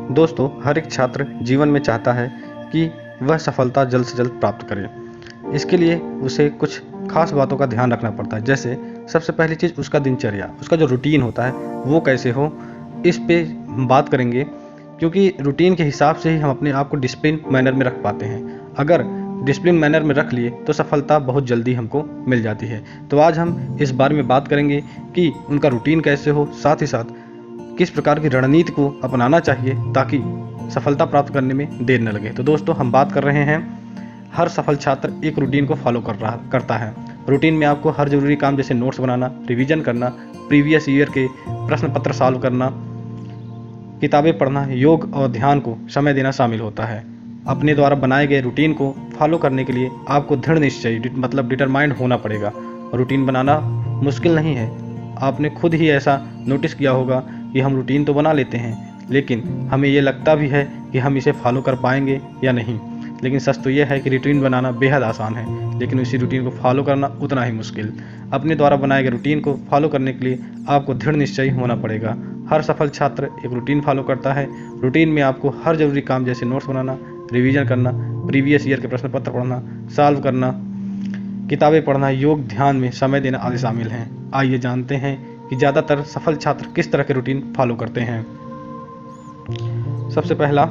दोस्तों, हर एक छात्र जीवन में चाहता है कि वह सफलता जल्द से जल्द प्राप्त करे। इसके लिए उसे कुछ खास बातों का ध्यान रखना पड़ता है। जैसे सबसे पहली चीज़ उसका दिनचर्या, उसका जो रूटीन होता है वो कैसे हो, इस पे हम बात करेंगे, क्योंकि रूटीन के हिसाब से ही हम अपने आप को डिसिप्लिन मैनर में रख पाते हैं। अगर डिसिप्लिन मैनर में रख लिए तो सफलता बहुत जल्दी हमको मिल जाती है। तो आज हम इस बारे में बात करेंगे कि उनका रूटीन कैसे हो, साथ ही साथ किस प्रकार की रणनीति को अपनाना चाहिए ताकि सफलता प्राप्त करने में देर न लगे। तो दोस्तों, हम बात कर रहे हैं, हर सफल छात्र एक रूटीन को फॉलो करता है। रूटीन में आपको हर जरूरी काम जैसे नोट्स बनाना, रिवीजन करना, प्रीवियस ईयर के प्रश्न पत्र सॉल्व करना, किताबें पढ़ना, योग और ध्यान को समय देना शामिल होता है। अपने द्वारा बनाए गए रूटीन को फॉलो करने के लिए आपको दृढ़ निश्चय मतलब डिटरमाइंड होना पड़ेगा। रूटीन बनाना मुश्किल नहीं है। आपने खुद ही ऐसा नोटिस किया होगा कि हम रूटीन तो बना लेते हैं, लेकिन हमें ये लगता भी है कि हम इसे फॉलो कर पाएंगे या नहीं। लेकिन सच तो यह है कि रूटीन बनाना बेहद आसान है, लेकिन उसी रूटीन को फॉलो करना उतना ही मुश्किल। अपने द्वारा बनाए गए रूटीन को फॉलो करने के लिए आपको दृढ़ निश्चयी होना पड़ेगा। हर सफल छात्र एक रूटीन फॉलो करता है। रूटीन में आपको हर जरूरी काम जैसे नोट्स बनाना, रिवीजन करना, प्रीवियस ईयर के प्रश्न पत्र पढ़ना, सॉल्व करना, किताबें पढ़ना, योग, ध्यान में समय देना आदि शामिल हैं। आइए जानते हैं कि ज़्यादातर सफल छात्र किस तरह के रूटीन फॉलो करते हैं। सबसे पहला,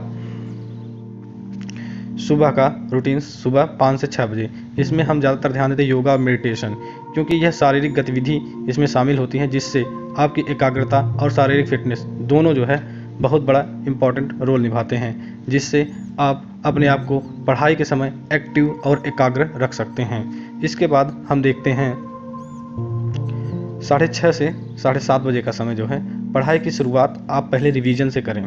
सुबह का रूटीन, सुबह 5 से 6 बजे। इसमें हम ज़्यादातर ध्यान देते हैं योगा और मेडिटेशन, क्योंकि यह शारीरिक गतिविधि इसमें शामिल होती हैं, जिससे आपकी एकाग्रता और शारीरिक फिटनेस दोनों जो है बहुत बड़ा इम्पॉर्टेंट रोल निभाते हैं, जिससे आप अपने आप को पढ़ाई के समय एक्टिव और एकाग्र रख सकते हैं। इसके बाद हम देखते हैं 6:30 से 7:30 बजे का समय जो है, पढ़ाई की शुरुआत आप पहले रिवीजन से करें।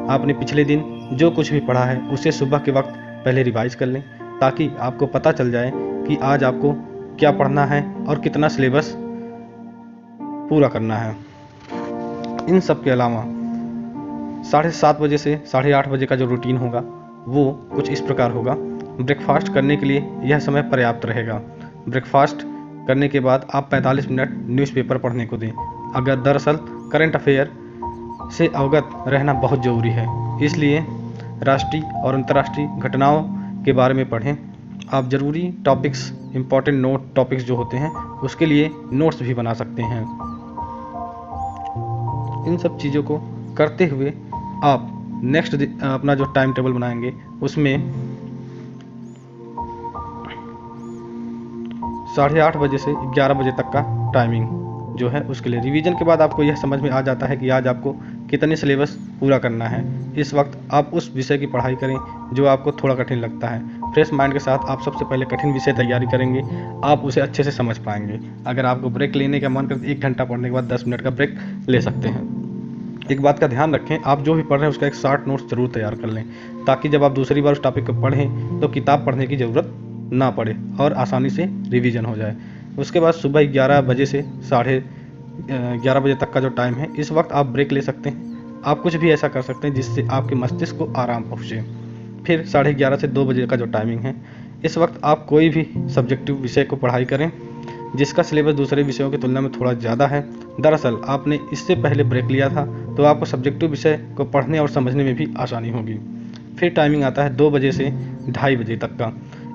आपने पिछले दिन जो कुछ भी पढ़ा है उसे सुबह के वक्त पहले रिवाइज कर लें, ताकि आपको पता चल जाए कि आज आपको क्या पढ़ना है और कितना सिलेबस पूरा करना है। इन सब के अलावा 7:30 बजे से 8:30 बजे का जो रूटीन होगा वो कुछ इस प्रकार होगा। ब्रेकफास्ट करने के लिए यह समय पर्याप्त रहेगा। ब्रेकफास्ट करने के बाद आप 45 मिनट न्यूज़पेपर पढ़ने को दें। अगर दरअसल करंट अफेयर से अवगत रहना बहुत ज़रूरी है, इसलिए राष्ट्रीय और अंतर्राष्ट्रीय घटनाओं के बारे में पढ़ें। आप ज़रूरी टॉपिक्स, इम्पॉर्टेंट टॉपिक्स जो होते हैं उसके लिए नोट्स भी बना सकते हैं। इन सब चीज़ों को करते हुए आप नेक्स्ट अपना जो टाइम टेबल बनाएंगे उसमें 8:30 बजे से 11 बजे तक का टाइमिंग जो है उसके लिए। रिवीजन के बाद आपको यह समझ में आ जाता है कि आज आपको कितने सिलेबस पूरा करना है। इस वक्त आप उस विषय की पढ़ाई करें जो आपको थोड़ा कठिन लगता है। फ्रेश माइंड के साथ आप सबसे पहले कठिन विषय तैयारी करेंगे, आप उसे अच्छे से समझ पाएंगे। अगर आपको ब्रेक लेने का मन करे 1 घंटा पढ़ने के बाद 10 मिनट का ब्रेक ले सकते हैं। एक बात का ध्यान रखें, आप जो भी पढ़ रहे हैं उसका एक शॉर्ट नोट्स जरूर तैयार कर लें, ताकि जब आप दूसरी बार उस टॉपिक को पढ़ें तो किताब पढ़ने की ज़रूरत ना पड़े और आसानी से रिवीजन हो जाए। उसके बाद सुबह 11 बजे से 11:30 बजे तक का जो टाइम है, इस वक्त आप ब्रेक ले सकते हैं। आप कुछ भी ऐसा कर सकते हैं जिससे आपके मस्तिष्क को आराम पहुँचे। फिर 11:30 से 2 बजे का जो टाइमिंग है, इस वक्त आप कोई भी सब्जेक्टिव विषय को पढ़ाई करें जिसका सिलेबस दूसरे विषयों की तुलना में थोड़ा ज़्यादा है। दरअसल आपने इससे पहले ब्रेक लिया था तो आपको सब्जेक्टिव विषय को पढ़ने और समझने में भी आसानी होगी। फिर टाइमिंग आता है 2 बजे से 2:30 बजे तक का।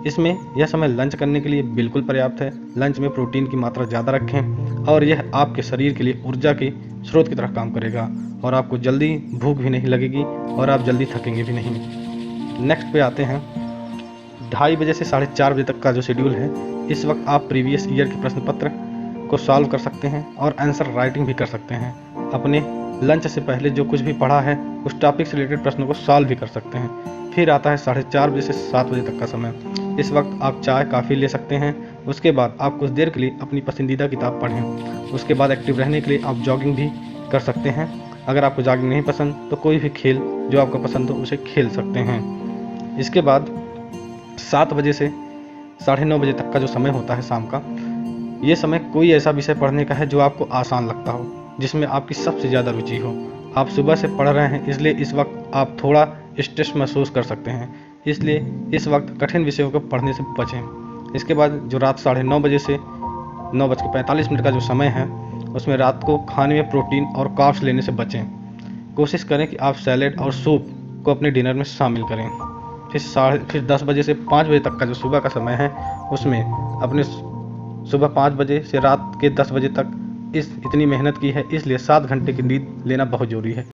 इसमें यह समय लंच करने के लिए बिल्कुल पर्याप्त है। लंच में प्रोटीन की मात्रा ज़्यादा रखें और यह आपके शरीर के लिए ऊर्जा के स्रोत की तरह काम करेगा और आपको जल्दी भूख भी नहीं लगेगी और आप जल्दी थकेंगे भी नहीं। नेक्स्ट पे आते हैं 2:30 बजे से 4:30 बजे तक का जो शेड्यूल है, इस वक्त आप प्रीवियस ईयर के प्रश्न पत्र को सॉल्व कर सकते हैं और आंसर राइटिंग भी कर सकते हैं। अपने लंच से पहले जो कुछ भी पढ़ा है उस टॉपिक से रिलेटेड प्रश्नों को सॉल्व भी कर सकते हैं। फिर आता है 4:30 बजे से 7 बजे तक का समय। इस वक्त आप चाय काफ़ी ले सकते हैं। उसके बाद आप कुछ देर के लिए अपनी पसंदीदा किताब पढ़ें। उसके बाद एक्टिव रहने के लिए आप जॉगिंग भी कर सकते हैं। अगर आपको जॉगिंग नहीं पसंद तो कोई भी खेल जो आपको पसंद हो उसे खेल सकते हैं। इसके बाद 7 बजे से 9:30 बजे तक का जो समय होता है शाम का, ये समय कोई ऐसा विषय पढ़ने का है जो आपको आसान लगता हो, जिसमें आपकी सबसे ज़्यादा रुचि हो। आप सुबह से पढ़ रहे हैं, इसलिए इस वक्त आप थोड़ा स्ट्रेस महसूस कर सकते हैं, इसलिए इस वक्त कठिन विषयों को पढ़ने से बचें। इसके बाद जो रात 9:30 बजे से 9:45 का जो समय है, उसमें रात को खाने में प्रोटीन और कार्ब्स लेने से बचें। कोशिश करें कि आप सैलेड और सूप को अपने डिनर में शामिल करें। फिर 10 बजे से 5 बजे तक का जो सुबह का समय है उसमें अपने सुबह 5 बजे से रात के 10 बजे तक इतनी मेहनत की है, इसलिए 7 घंटे की नींद लेना बहुत ज़रूरी है।